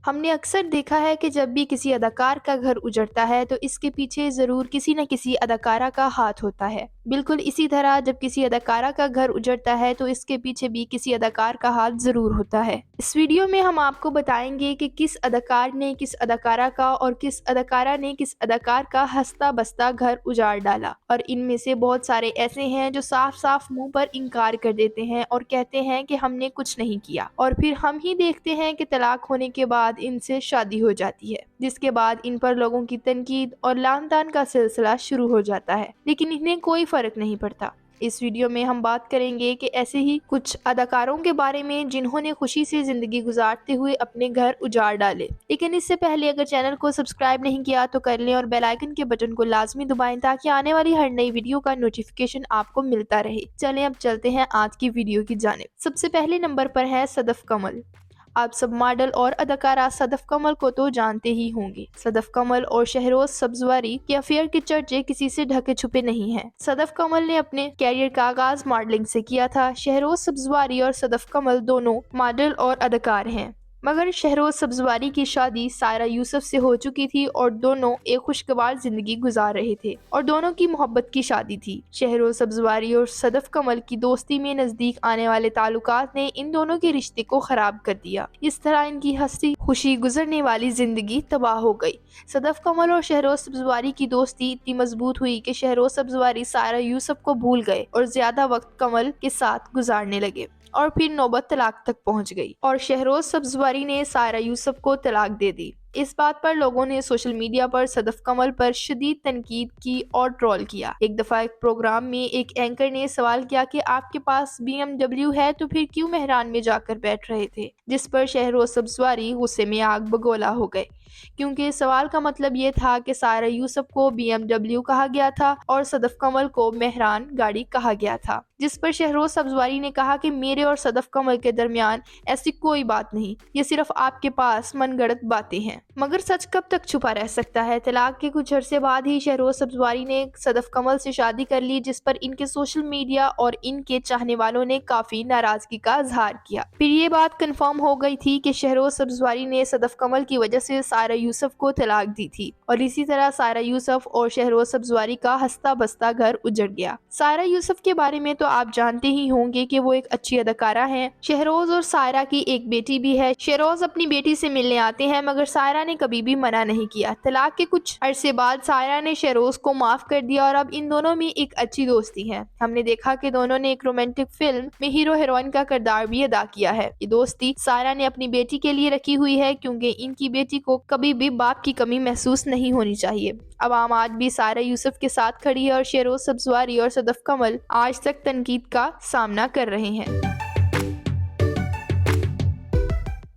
ہم نے اکثر دیکھا ہے کہ جب بھی کسی اداکار کا گھر اجڑتا ہے تو اس کے پیچھے ضرور کسی نہ کسی اداکارہ کا ہاتھ ہوتا ہے۔ بالکل اسی طرح جب کسی اداکارہ کا گھر اجڑتا ہے تو اس کے پیچھے بھی کسی اداکار کا ہاتھ ضرور ہوتا ہے۔ اس ویڈیو میں ہم آپ کو بتائیں گے کہ کس اداکار نے کس اداکارہ کا اور کس اداکارہ نے کس اداکار کا ہنستا بستا گھر اجاڑ ڈالا، اور ان میں سے بہت سارے ایسے ہیں جو صاف صاف منہ پر انکار کر دیتے ہیں اور کہتے ہیں کہ ہم نے کچھ نہیں کیا، اور پھر ہم ہی دیکھتے ہیں کہ طلاق ہونے کے بعد ان سے شادی ہو جاتی ہے، جس کے بعد ان پر لوگوں کی تنقید اور لعن طعن کا سلسلہ شروع ہو جاتا ہے، لیکن انہیں کوئی فرق نہیں پڑتا۔ اس ویڈیو میں ہم بات کریں گے کہ ایسے ہی کچھ اداکاروں کے بارے میں جنہوں نے خوشی سے زندگی گزارتے ہوئے اپنے گھر اجاڑ ڈالے، لیکن اس سے پہلے اگر چینل کو سبسکرائب نہیں کیا تو کر لیں اور بیل آئیکن کے بٹن کو لازمی دبائیں تاکہ آنے والی ہر نئی ویڈیو کا نوٹیفیکیشن آپ کو ملتا رہے۔ چلیں اب چلتے ہیں آج کی ویڈیو کی جانب۔ سب سے پہلے نمبر پر ہے صدف کمل۔ آپ سب ماڈل اور اداکارہ صدف کمل کو تو جانتے ہی ہوں گے۔ صدف کمل اور شہروز سبزواری کے افیئر کے چرچے کسی سے ڈھکے چھپے نہیں ہیں۔ صدف کمل نے اپنے کیریئر کا آغاز ماڈلنگ سے کیا تھا۔ شہروز سبزواری اور صدف کمل دونوں ماڈل اور اداکار ہیں، مگر شہروز سبزواری کی شادی سائرہ یوسف سے ہو چکی تھی اور دونوں ایک خوشگوار زندگی گزار رہے تھے اور دونوں کی محبت کی شادی تھی۔ شہروز سبزواری اور صدف کمل کی دوستی میں نزدیک آنے والے تعلقات نے ان دونوں کے رشتے کو خراب کر دیا۔ اس طرح ان کی ہنسی خوشی گزرنے والی زندگی تباہ ہو گئی۔ صدف کمل اور شہروز سبزواری کی دوستی اتنی مضبوط ہوئی کہ شہروز سبزواری سائرہ یوسف کو بھول گئے اور زیادہ وقت کمل کے ساتھ گزارنے لگے، اور پھر نوبت طلاق تک پہنچ گئی اور شہروز سبزواری نے سائرہ یوسف کو طلاق دے دی۔ اس بات پر لوگوں نے سوشل میڈیا پر صدف کمل پر شدید تنقید کی اور ٹرول کیا۔ ایک دفعہ ایک پروگرام میں ایک اینکر نے سوال کیا کہ آپ کے پاس BMW ہے تو پھر کیوں مہران میں جا کر بیٹھ رہے تھے، جس پر شہروز سبزواری غصے میں آگ بگولا ہو گئے، کیونکہ سوال کا مطلب یہ تھا کہ سائرہ یوسف کو BMW کہا گیا تھا اور صدف کمل کو مہران گاڑی کہا گیا تھا، جس پر شہروز سبزواری نے کہا کہ میرے اور صدف کمل کے درمیان ایسی کوئی بات نہیں، یہ صرف آپ کے پاس من گڑت باتیں ہیں۔ مگر سچ کب تک چھپا رہ سکتا ہے؟ طلاق کے کچھ عرصے بعد ہی شہروز سبزواری نے صدف کمل سے شادی کر لی، جس پر ان کے سوشل میڈیا اور ان کے چاہنے والوں نے کافی ناراضگی کا اظہار کیا۔ پھر یہ بات کنفرم ہو گئی تھی کہ شہروز سبزواری نے صدف کمل کی وجہ سے سائرہ یوسف کو طلاق دی تھی، اور اسی طرح سائرہ یوسف اور شہروز سبزواری کا ہنستا بستا گھر اجڑ گیا۔ سائرہ یوسف کے بارے میں تو آپ جانتے ہی ہوں گے کہ وہ ایک اچھی اداکارہ ہیں۔ شہروز اور سائرہ کی ایک بیٹی بھی ہے۔ شہروز اپنی بیٹی سے ملنے آتے ہیں مگر سائرہ نے کبھی بھی منع نہیں کیا۔ طلاق کے کچھ عرصے بعد سائرہ نے شہروز کو معاف کر دیا اور اب ان دونوں میں ایک اچھی دوستی ہے۔ ہم نے دیکھا کہ دونوں نے ایک رومانٹک فلم میں ہیرو ہیروئن کا کردار بھی ادا کیا ہے۔ یہ دوستی سائرہ نے اپنی بیٹی کے لیے رکھی ہوئی ہے کیونکہ ان کی بیٹی کو کبھی بھی باپ کی کمی محسوس نہیں ہونی چاہیے۔ عوام آج بھی سائرہ یوسف کے ساتھ کھڑی ہے اور شہروز سبزواری اور صدف کمل آج تک تنقید کا سامنا کر رہے ہیں۔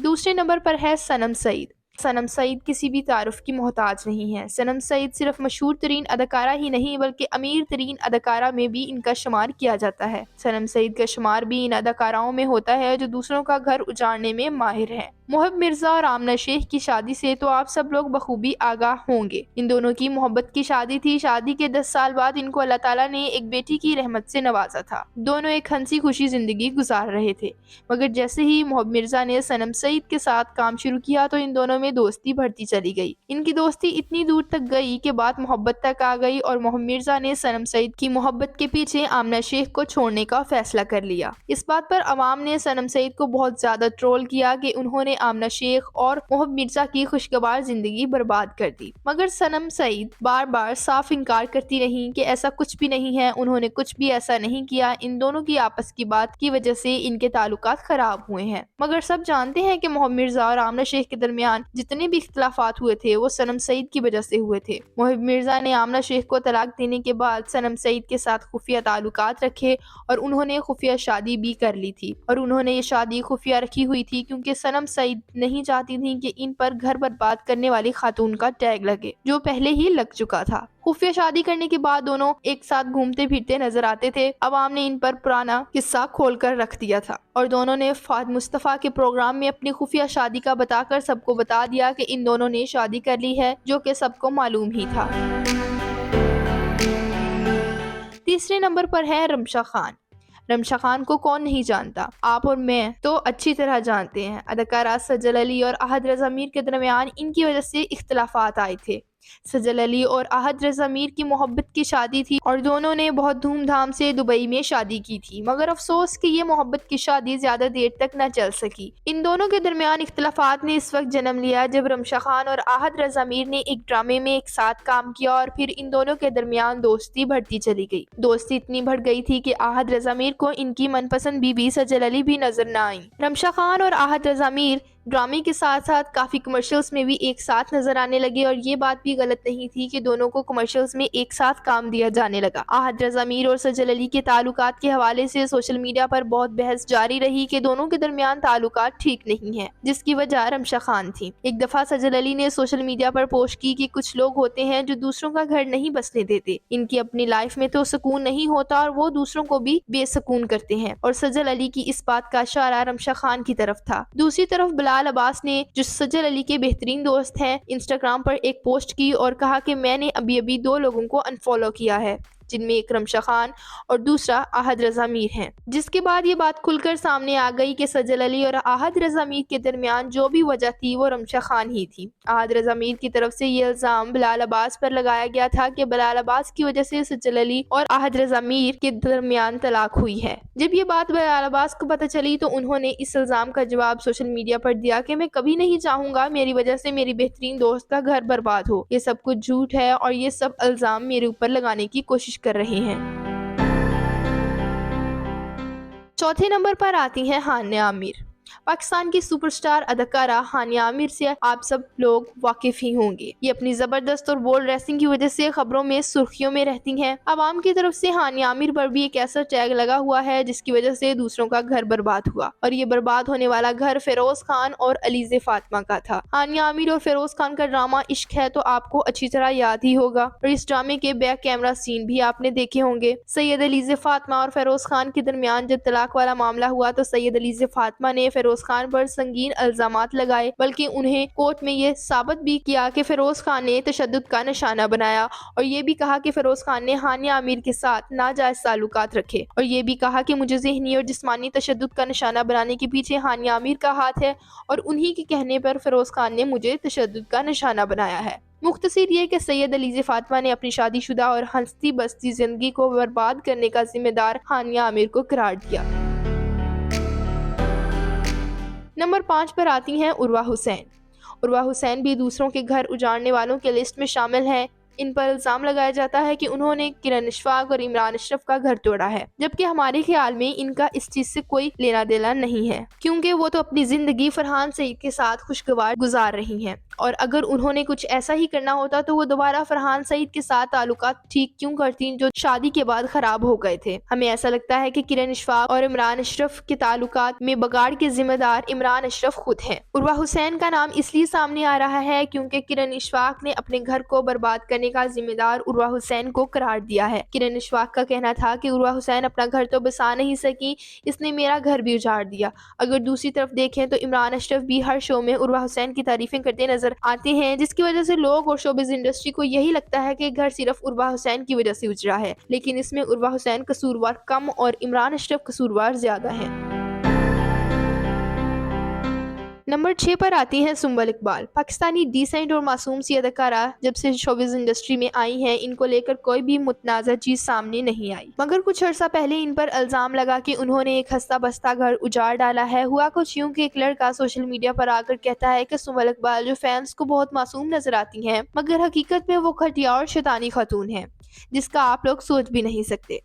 دوسرے نمبر پر ہے صنم سعید۔ صنم سعید کسی بھی تعارف کی محتاج نہیں ہے۔ صنم سعید صرف مشہور ترین اداکارہ ہی نہیں بلکہ امیر ترین اداکارہ میں بھی ان کا شمار کیا جاتا ہے۔ صنم سعید کا شمار بھی ان اداکاراؤں میں ہوتا ہے جو دوسروں کا گھر اجاڑنے میں ماہر ہیں۔ محب مرزا اور آمنہ شیخ کی شادی سے تو آپ سب لوگ بخوبی آگاہ ہوں گے۔ ان دونوں کی محبت کی شادی تھی۔ شادی کے 10 سال بعد ان کو اللہ تعالیٰ نے ایک بیٹی کی رحمت سے نوازا تھا۔ دونوں ایک ہنسی خوشی زندگی گزار رہے تھے، مگر جیسے ہی محب مرزا نے صنم سعید کے ساتھ کام شروع کیا تو ان دونوں میں دوستی بڑھتی چلی گئی۔ ان کی دوستی اتنی دور تک گئی کہ بات محبت تک آ گئی اور محب مرزا نے صنم سعید کی محبت کے پیچھے آمنہ شیخ کو چھوڑنے کا فیصلہ کر لیا۔ اس بات پر عوام نے صنم سعید کو بہت زیادہ ٹرول کیا کہ انہوں نے آمنہ شیخ اور محب مرزا کی خوشگوار زندگی برباد کر دی، مگر صنم سعید بار بار صاف انکار کرتی رہیں کہ ایسا کچھ بھی نہیں ہے، انہوں نے کچھ بھی ایسا نہیں کیا، ان دونوں کی آپس کی بات کی وجہ سے ان کے تعلقات خراب ہوئے ہیں۔ مگر سب جانتے ہیں کہ محب مرزا اور آمنہ شیخ کے درمیان جتنے بھی اختلافات ہوئے تھے وہ صنم سعید کی وجہ سے ہوئے تھے۔ محب مرزا نے آمنہ شیخ کو طلاق دینے کے بعد صنم سعید کے ساتھ خفیہ تعلقات رکھے اور انہوں نے خفیہ شادی بھی کر لی تھی، اور انہوں نے یہ شادی خفیہ رکھی ہوئی تھی کیونکہ صنم سعید نہیں چاہتی تھی کہ ان پر گھر برباد کرنے والی خاتون کا ٹیگ لگے، جو پہلے ہی لگ چکا تھا۔ خفیہ شادی کرنے کے بعد دونوں ایک ساتھ گھومتے پھرتے نظر آتے تھے۔ عوام نے ان پر پرانا قصہ کھول کر رکھ دیا تھا اور دونوں نے فہد مصطفیٰ کے پروگرام میں اپنی خفیہ شادی کا بتا کر سب کو بتا دیا کہ ان دونوں نے شادی کر لی ہے، جو کہ سب کو معلوم ہی تھا۔ تیسرے نمبر پر ہے رمشا خان۔ رمشا خان کو کون نہیں جانتا، آپ اور میں تو اچھی طرح جانتے ہیں۔ اداکارہ سجل علی اور احد رضا میر کے درمیان ان کی وجہ سے اختلافات آئے تھے۔ سجل علی اور احد رضا میر کی محبت کی شادی تھی اور دونوں نے بہت دھوم دھام سے دبئی میں شادی کی تھی، مگر افسوس کہ یہ محبت کی شادی زیادہ دیر تک نہ چل سکی۔ ان دونوں کے درمیان اختلافات نے اس وقت جنم لیا جب رمشا خان اور احد رضا میر نے ایک ڈرامے میں ایک ساتھ کام کیا اور پھر ان دونوں کے درمیان دوستی بڑھتی چلی گئی۔ دوستی اتنی بڑھ گئی تھی کہ احد رضا میر کو ان کی من پسند بیوی سجل علی بھی نظر نہ آئیں۔ رمشا خان اور احد رضا میر ڈرامے کے ساتھ ساتھ کافی کمرشلز میں بھی ایک ساتھ نظر آنے لگے اور یہ بات بھی غلط نہیں تھی کہ دونوں کو کمرشلز میں ایک ساتھ کام دیا جانے لگا۔ احد رضا میر اور سجل علی کے تعلقات کے حوالے سے سوشل میڈیا پر بہت بحث جاری رہی کہ دونوں کے درمیان تعلقات ٹھیک نہیں ہیں، جس کی وجہ رمشا خان تھی۔ ایک دفعہ سجل علی نے سوشل میڈیا پر پوسٹ کی کہ کچھ لوگ ہوتے ہیں جو دوسروں کا گھر نہیں بسنے دیتے، ان کی اپنی لائف میں تو سکون نہیں ہوتا اور وہ دوسروں کو بھی بے سکون کرتے ہیں، اور سجل علی کی اس بات کا اشارہ رمشا خان کی طرف تھا۔ دوسری طرف بلال عباس نے، جو سجل علی کے بہترین دوست ہیں، انسٹاگرام پر ایک پوسٹ کی اور کہا کہ میں نے ابھی 2 لوگوں کو انفالو کیا ہے، جن میں ایک رمشا خان اور دوسرا احد رضا میر ہیں، جس کے بعد یہ بات کھل کر سامنے آ گئی کہ سجل علی اور احد رضا میر کے درمیان جو بھی وجہ تھی وہ رمشا خان ہی تھی۔ احد رضا میر کی طرف سے یہ الزام بلال عباس پر لگایا گیا تھا کہ بلال عباس کی وجہ سے سجل علی اور احد رضا میر کے درمیان طلاق ہوئی ہے۔ جب یہ بات بلال عباس کو پتہ چلی تو انہوں نے اس الزام کا جواب سوشل میڈیا پر دیا کہ میں کبھی نہیں چاہوں گا میری وجہ سے میری بہترین دوست کا گھر برباد ہو، یہ سب کچھ جھوٹ ہے اور یہ سب الزام میرے اوپر لگانے کی کوشش کر رہے ہیں۔ چوتھے نمبر پر آتی ہیں ہانیہ عامر۔ پاکستان کی سپر سٹار اداکارہ ہانیہ عامر سے آپ سب لوگ واقف ہی ہوں گے۔ یہ اپنی زبردست اور بولڈ ڈریسنگ کی وجہ سے خبروں میں سرخیوں میں رہتی ہیں۔ عوام کی طرف سے ہانیہ عامر پر بھی ایک ایسا ٹیگ لگا ہوا ہے جس کی وجہ سے دوسروں کا گھر برباد ہوا، اور یہ برباد ہونے والا گھر فیروز خان اور علیزِ فاطمہ کا تھا۔ ہانیہ عامر اور فیروز خان کا ڈرامہ عشق ہے تو آپ کو اچھی طرح یاد ہی ہوگا، اور اس ڈرامے کے بیک کیمرہ سین بھی آپ نے دیکھے ہوں گے۔ سید علیزِ فاطمہ اور فیروز خان کے درمیان جب طلاق والا معاملہ ہوا تو سید علیزِ فاطمہ نے فیروز خان پر سنگین الزامات لگائے، بلکہ انہیں کورٹ میں یہ ثابت بھی کیا کہ فیروز خان نے تشدد کا نشانہ بنایا، اور یہ بھی کہا کہ فیروز خان نے ہانیہ عامر کے ساتھ ناجائز تعلقات رکھے، اور یہ بھی کہا کہ مجھے ذہنی اور جسمانی تشدد کا نشانہ بنانے کے پیچھے ہانیہ عامر کا ہاتھ ہے، اور انہی کے کہنے پر فیروز خان نے مجھے تشدد کا نشانہ بنایا ہے۔ مختصر یہ کہ سید علیزِ فاطمہ نے اپنی شادی شدہ اور ہنستی بستی زندگی کو برباد کرنے کا ذمہ دار ہانیہ عامر کو قرار دیا۔ نمبر 5 پر آتی ہیں عروہ حسین۔ عروہ حسین بھی دوسروں کے گھر اجاڑنے والوں کے لسٹ میں شامل ہیں۔ ان پر الزام لگایا جاتا ہے کہ انہوں نے کرن اشفاق اور عمران اشرف کا گھر توڑا ہے، جبکہ ہمارے خیال میں ان کا اس چیز سے کوئی لینا دینا نہیں ہے، کیونکہ وہ تو اپنی زندگی فرحان سعید کے ساتھ خوشگوار گزار رہی ہیں، اور اگر انہوں نے کچھ ایسا ہی کرنا ہوتا تو وہ دوبارہ فرحان سعید کے ساتھ تعلقات ٹھیک کیوں کرتی جو شادی کے بعد خراب ہو گئے تھے۔ ہمیں ایسا لگتا ہے کہ کرن اشفاق اور عمران اشرف کے تعلقات میں بگاڑ کے ذمہ دار عمران اشرف خود ہیں۔ عروہ حسین کا نام اس لیے سامنے آ رہا ہے کیونکہ کرن اشفاق نے اپنے گھر کو برباد کرنے کا ذمہ دار عروہ حسین کو قرار دیا ہے۔ کرن اشفاق کا کہنا تھا کہ عروہ حسین اپنا گھر تو بسا نہیں سکی، اس نے میرا گھر بھی اجاڑ دیا۔ اگر دوسری طرف دیکھیں تو عمران اشرف بھی ہر شو میں عروہ حسین کی تعریفیں کرتے نظر آتے ہیں، جس کی وجہ سے لوگ اور شوبز انڈسٹری کو یہی لگتا ہے کہ گھر صرف عروہ حسین کی وجہ سے اجڑا ہے، لیکن اس میں عروہ حسین قصوروار کم اور عمران اشرف قصوروار زیادہ ہیں۔ نمبر 6 پر آتی ہیں سنبل اقبال۔ پاکستانی ڈیسنٹ اور معصوم سی اداکارہ جب سے شوبز انڈسٹری میں آئی ہیں، ان کو لے کر کوئی بھی متنازع چیز سامنے نہیں آئی، مگر کچھ عرصہ پہلے ان پر الزام لگا کہ انہوں نے ایک ہستہ بستہ گھر اجاڑ ڈالا ہے۔ ہوا کچھ یوں کہ ایک لڑکا سوشل میڈیا پر آ کر کہتا ہے کہ سنبل اقبال جو فینس کو بہت معصوم نظر آتی ہیں، مگر حقیقت میں وہ گھٹیا اور شیطانی خاتون ہیں، جس کا آپ لوگ سوچ بھی نہیں سکتے۔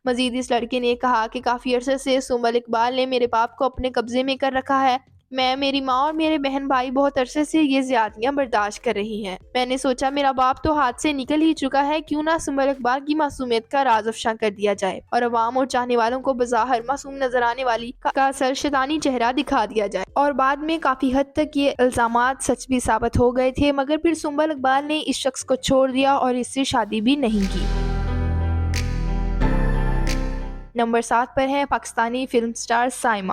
مزید اس لڑکے نے کہا کہ کافی عرصے سے سنبل اقبال نے میرے باپ کو اپنے قبضے میں کر رکھا ہے، میں، میری ماں اور میرے بہن بھائی بہت عرصے سے یہ زیادتیاں برداشت کر رہی ہیں۔ میں نے سوچا میرا باپ تو ہاتھ سے نکل ہی چکا ہے، کیوں نہ سنبل اقبال کی معصومیت کا راز افشاں کر دیا جائے اور عوام اور چاہنے والوں کو بظاہر معصوم نظر آنے والی کا اصل شیطانی چہرہ دکھا دیا جائے۔ اور بعد میں کافی حد تک یہ الزامات سچ بھی ثابت ہو گئے تھے، مگر پھر سنبل اقبال نے اس شخص کو چھوڑ دیا اور اس سے شادی بھی نہیں کی۔ نمبر 7 پر ہے پاکستانی فلم سٹار سائمہ۔